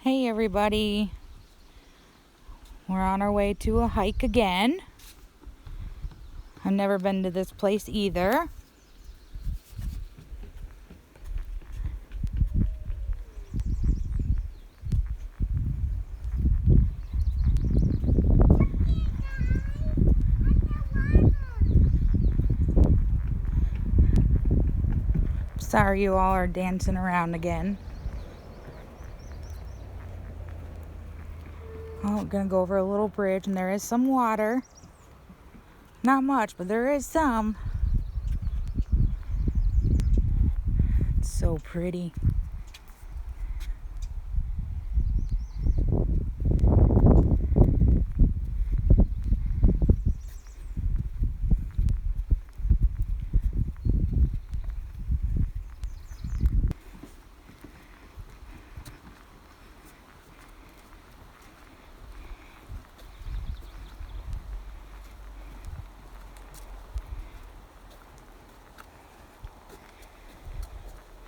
Hey everybody, we're on our way to a hike again. I've never been to this place either. Sorry you all are dancing around again. Oh, we're gonna go over a little bridge and there is some water. Not much, but there is some. It's so pretty.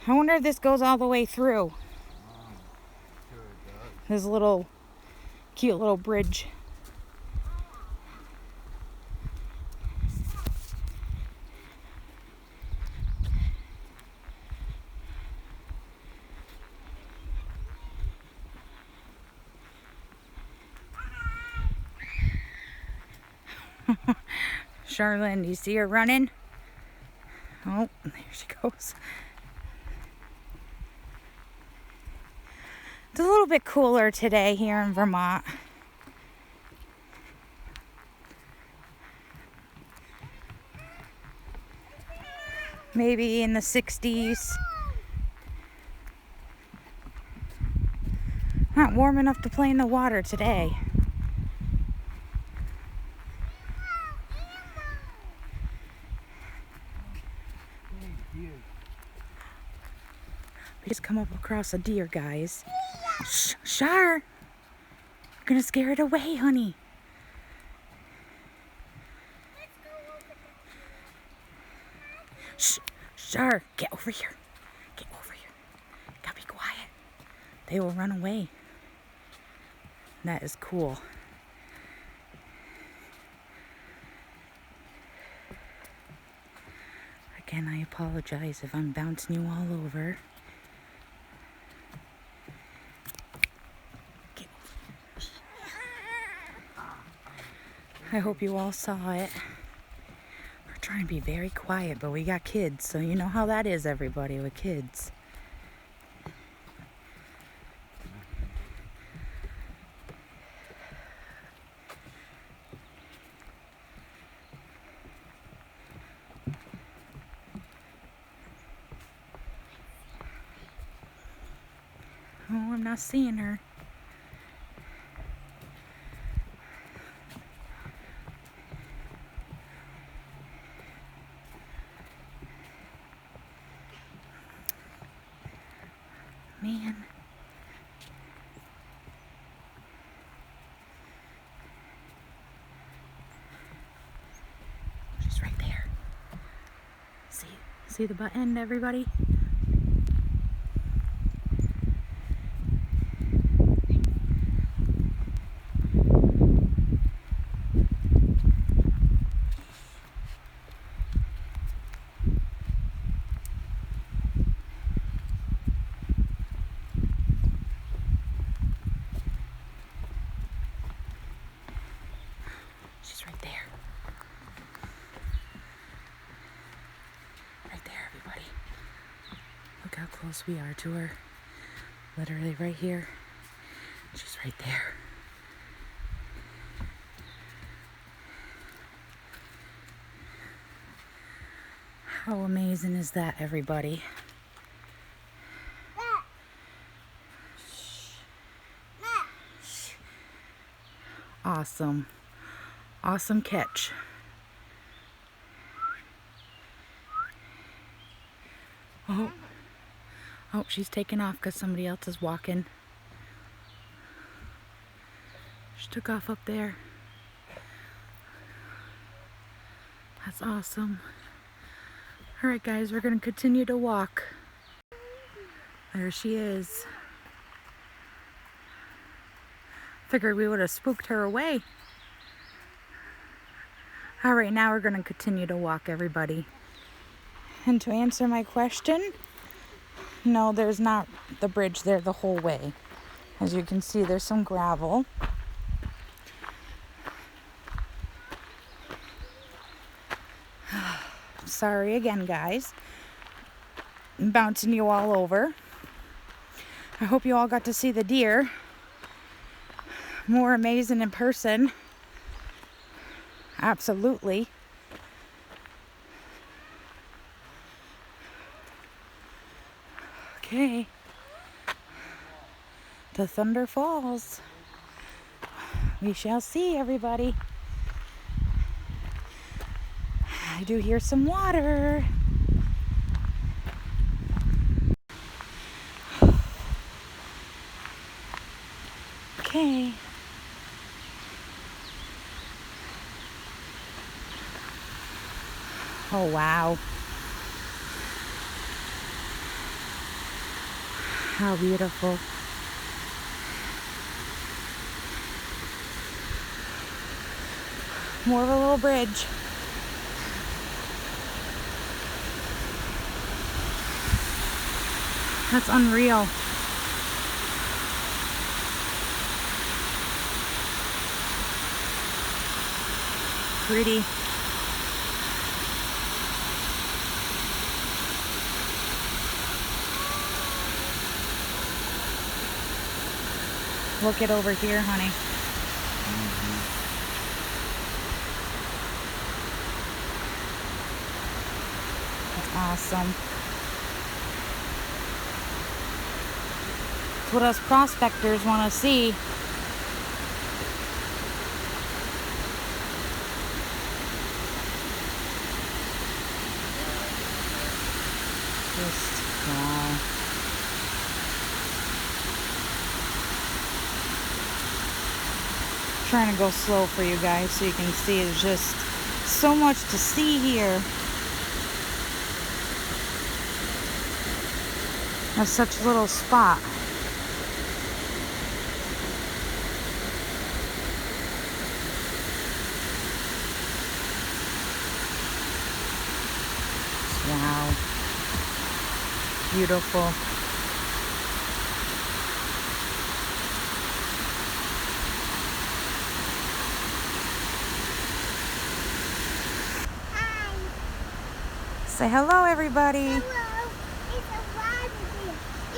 I wonder if this goes all the way through. Sure it does. This little cute little bridge. Charlene, do you see her running? Oh, there she goes. It's a little bit cooler today here in Vermont. Maybe in the 60s. Not warm enough to play in the water today. We just come up across a deer, guys. Shh, Shar! You're gonna scare it away, honey. Shh, Shar, get over here. Get over here. Gotta be quiet. They will run away. That is cool. Again, I apologize if I'm bouncing you all over. I hope you all saw it. We're trying to be very quiet, but we got kids, so you know how that is, everybody, with kids. Oh, I'm not seeing her. Man. She's right there. See the button, everybody? She's right there. Right there, everybody. Look how close we are to her. Literally right here. She's right there. How amazing is that, everybody? Awesome. Awesome catch. Oh, she's taking off because somebody else is walking. She took off up there. That's awesome. All right, guys, we're going to continue to walk. There she is. Figured we would have spooked her away. All right, now we're going to continue to walk, everybody. And to answer my question, no, there's not the bridge there the whole way. As you can see, there's some gravel. Sorry again, guys. I'm bouncing you all over. I hope you all got to see the deer. More amazing in person. Absolutely. Okay. The Thunderfalls. We shall see, everybody. I do hear some water. Okay. Oh, wow. How beautiful. More of a little bridge. That's unreal. Pretty. Look it over here, honey. That's awesome. It's what us prospectors want to see. Just, wow. Trying to go slow for you guys so you can see. There's just so much to see here. That's such a little spot. Wow. Beautiful. Hi. Say hello, everybody. Hello. It's a reindeer.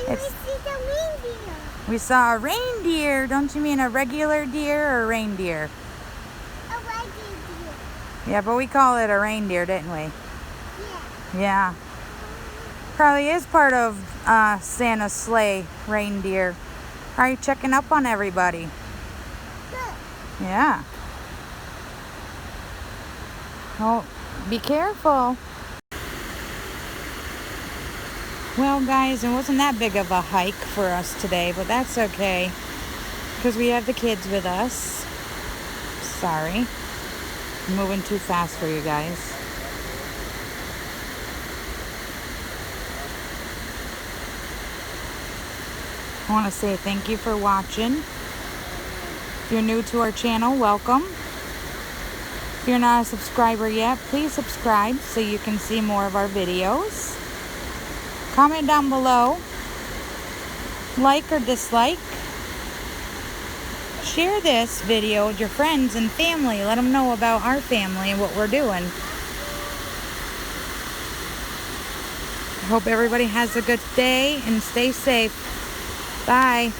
And It's- we see the reindeer. We saw a reindeer. Don't you mean a regular deer or a reindeer? A reindeer. Yeah, but we call it a reindeer, didn't we? Yeah. Yeah. Probably is part of Santa's sleigh, reindeer. Are you checking up on everybody? Good. Yeah. Oh, be careful. Well, guys, it wasn't that big of a hike for us today, but that's okay. Because we have the kids with us. Sorry. I'm moving too fast for you guys. I want to say thank you for watching. If you're new to our channel, welcome. If you're not a subscriber yet, please subscribe so you can see more of our videos. Comment down below, like or dislike. Share this video with your friends and family. Let them know about our family and what we're doing. I hope everybody has a good day and stay safe. Bye.